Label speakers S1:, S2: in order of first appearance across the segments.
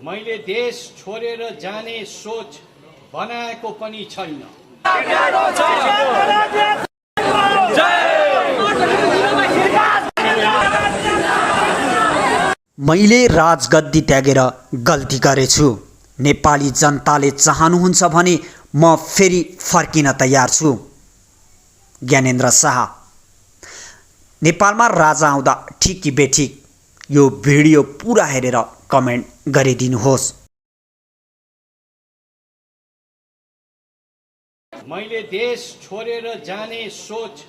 S1: मैले देश छोडेर जाने सोच बनाएको पनि छैन।
S2: मैले राजगद्दी त्यागेर गल्ती गरेछु। नेपाली जनताले चाहनुहुन्छ भने म फेरि फर्किन तयार छु। ज्ञानेन्द्र शाह। नेपालमा राजा आउँदा ठिक कि बेठिक? यो भिडियो पुरा हेरेर कमेन्ट गरिदिनुहोस्।
S1: मैले देश छोडेर जाने सोच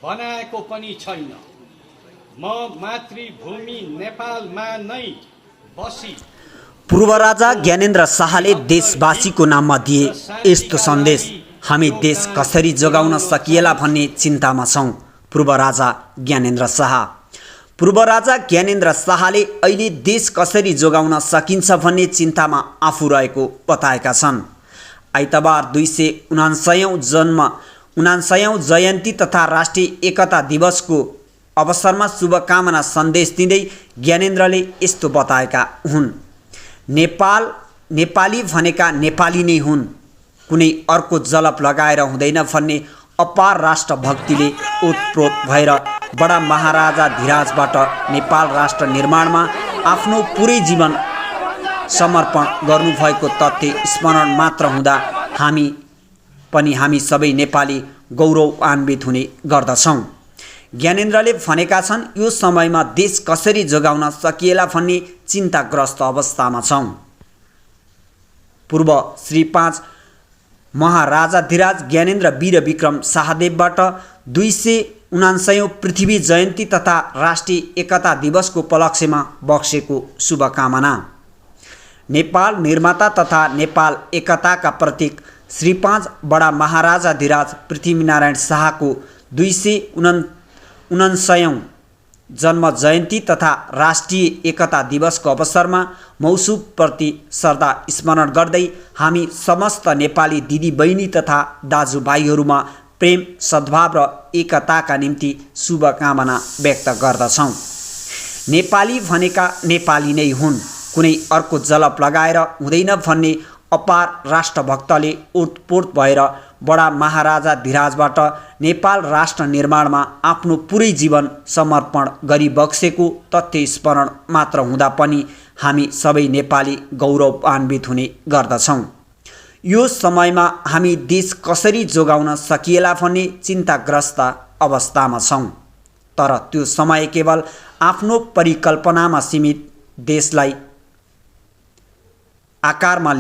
S1: बनाएको पनि छैन। म मातृभूमि नेपालमा नै बसी।
S2: पूर्व राजा ज्ञानेन्द्र शाहले देशवासीको नाममा दिए यस्तो सन्देश। हामी देश कसरी जोगाउन सकिएला भन्ने चिन्तामा छौँ। पूर्व राजा ज्ञानेन्द्र शाह। पूर्व राजा ज्ञानेन्द्र शाहले अहिले देश कसरी जोगाउन सकिन्छ भन्ने चिन्तामा आफू रहेको बताएका छन्। आइतबार 279औं जयन्ती तथा राष्ट्रिय एकता दिवसको अवसरमा शुभकामना सन्देश दिँदै ज्ञानेन्द्रले यस्तो बताएका हुन्। नेपाली भनेका नेपाली नै हुन्, कुनै अर्को जलप लगाएर हुँदैन भन्ने अपार राष्ट्रभक्तिले ओतप्रोत भएर बडा महाराजा धीराजबाट नेपाल राष्ट्र निर्माणमा आफ्नो पुरै जीवन समर्पण गर्नुभएको तथ्य स्मरण मात्र हुँदा हामी सबै नेपाली गौरवान्वित हुने गर्दछौँ। ज्ञानेन्द्रले भनेका छन्, यो समयमा देश कसरी जोगाउन सकिएला भन्ने चिन्ताग्रस्त अवस्थामा छौँ। पूर्व श्री 5 महाराजाधिराज ज्ञानेन्द्र वीर विक्रम शाहदेवबाट 279औं पृथ्वी जयन्ती तथा राष्ट्रिय एकता दिवसको उपलक्ष्यमा बक्सेको शुभकामना। नेपाल निर्माता तथा नेपाल एकताका प्रतीक श्री 5 बडा महाराजाधिराज पृथ्वीनारायण शाहको 279औं जन्म जयन्ती तथा राष्ट्रिय एकता दिवसको अवसरमा मौसुमप्रति श्रद्धा स्मरण गर्दै हामी समस्त नेपाली दिदी बहिनी तथा दाजुभाइहरूमा प्रेम सद्भाव र एकताका निम्ति शुभकामना व्यक्त गर्दछौँ। नेपाली भनेका नेपाली नै हुन्, कुनै अर्को जलप लगाएर हुँदैन भन्ने अपार राष्ट्रभक्तले ओतप्रोत भएर बडा महाराजा धीराजबाट नेपाल राष्ट्र निर्माणमा आफ्नो पुरै जीवन समर्पण गरिबक्सेको तथ्य स्मरण मात्र हुँदा पनि हामी सबै नेपाली गौरवान्वित हुने गर्दछौँ। यो समयमा हामी देश कसरी जोगाउन सकिएला भन्ने चिन्ताग्रस्त अवस्थामा छौँ। तर त्यो समय केवल आफ्नो परिकल्पनामा सीमित देशलाई आकारमा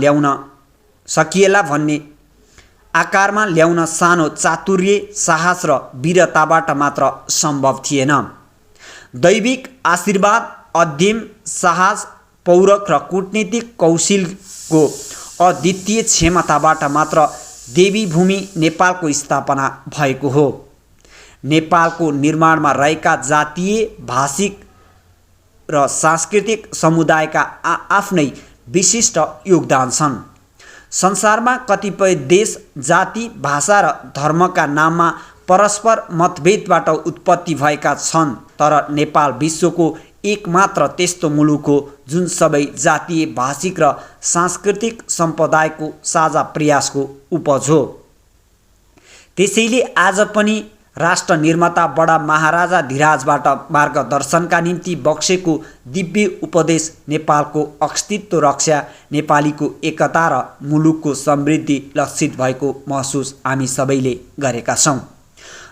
S2: ल्याउन सानो चातुर्य, साहस र वीरताबाट मात्र सम्भव थिएन। दैविक आशीर्वाद, अध्ययन, साहस, पौरख र कूटनीतिक कौशलको अद्वितीय क्षमताबाट मात्र देवी भूमि नेपालको स्थापना भएको हो। नेपालको निर्माणमा रहेका जातीय, भाषिक र सांस्कृतिक समुदायका आफ्नै विशिष्ट योगदान छन्। संसारमा कतिपय देश जाति, भाषा र धर्मका नाममा परस्पर मतभेदबाट उत्पत्ति भएका छन्, तर नेपाल विश्वको एकमात्र त्यस्तो मुलुक हो जुन सबै जातीय, भाषिक र सांस्कृतिक सम्प्रदायको साझा प्रयासको उपज हो। त्यसैले आज पनि राष्ट्र निर्माता बडा महाराजा धीराजबाट मार्गदर्शनका निम्ति बक्सेको दिव्य उपदेश नेपालको अस्तित्व रक्षा, नेपालीको एकता र मुलुकको समृद्धि लक्षित भएको महसुस हामी सबैले गरेका छौँ।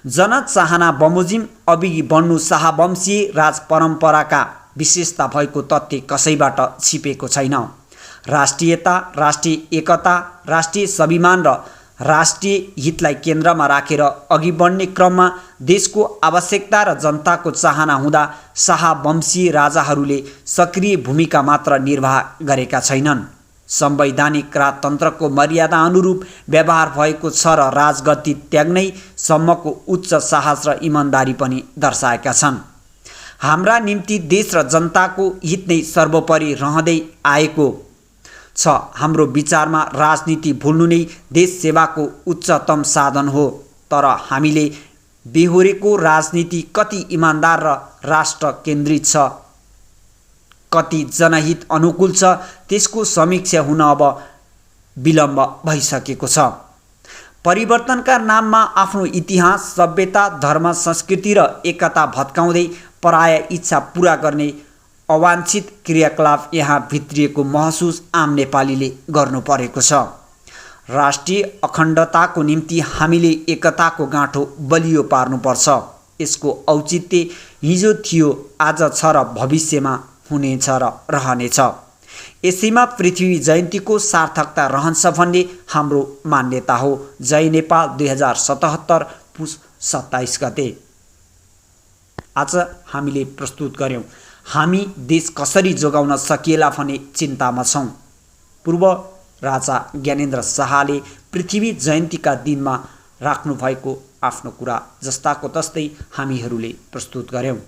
S2: जनचाहना बमोजिम अभिगी बन्नु शाहवंशीय राज परम्पराका विशेषता भएको तथ्य कसैबाट छिपेको छैन। राष्ट्रियता, राष्ट्रिय एकता, राष्ट्रिय स्वाभिमान र राष्ट्रिय हितलाई केन्द्रमा राखेर अघि बढ्ने क्रममा देशको आवश्यकता र जनताको चाहना हुँदा शाहवंशीय राजाहरूले सक्रिय भूमिका मात्र निर्वाह गरेका छैनन्। संवैधानिक राजतन्त्रको मर्यादा अनुरूप व्यवहार भएको छ र राजगद्दी त्याग्नै सम्मको उच्च साहस र इमानदारी पनि दर्शाएका छन्। हाम्रा निम्ति देश र जनताको हित नै सर्वोपरि रहँदै आएको छ। हाम्रो विचारमा राजनीति भुल्नु नै देश सेवाको उच्चतम साधन हो। तर हामीले बेहोरेको राजनीति कति इमानदार र राष्ट्र केन्द्रित छ, कति जनहित अनुकूल छ त्यसको समीक्षा हुन अब विलम्ब भइसकेको छ। परिवर्तनका नाममा आफ्नो इतिहास, सभ्यता, धर्म, संस्कृति र एकता भत्काउँदै पराया इच्छा पूरा गर्ने अवाञ्छित क्रियाकलाप यहाँ भित्रिएको महसुस आम नेपालीले गर्नु परेको छ। राष्ट्रिय अखण्डताको निम्ति हामीले एकताको गाँठो बलियो पार्नुपर्छ। यसको औचित्य हिजो थियो, आज छ र भविष्यमा हुनेछ र रहनेछ। यसैमा पृथ्वी जयन्तीको सार्थकता रहन्छ भन्ने हाम्रो मान्यता हो। जय नेपाल 2077 पुस 27 गते। आज हामीले प्रस्तुत गर्यौं हामी देश कसरी जोगाउन सकिएला भन्ने चिन्तामा छौं। पूर्व राजा ज्ञानेन्द्र शाहले पृथ्वी जयन्तीका दिनमा राख्नु भएको आफ्नो कुरा जस्ताको तस्तै हामीहरूले प्रस्तुत गर्यौं।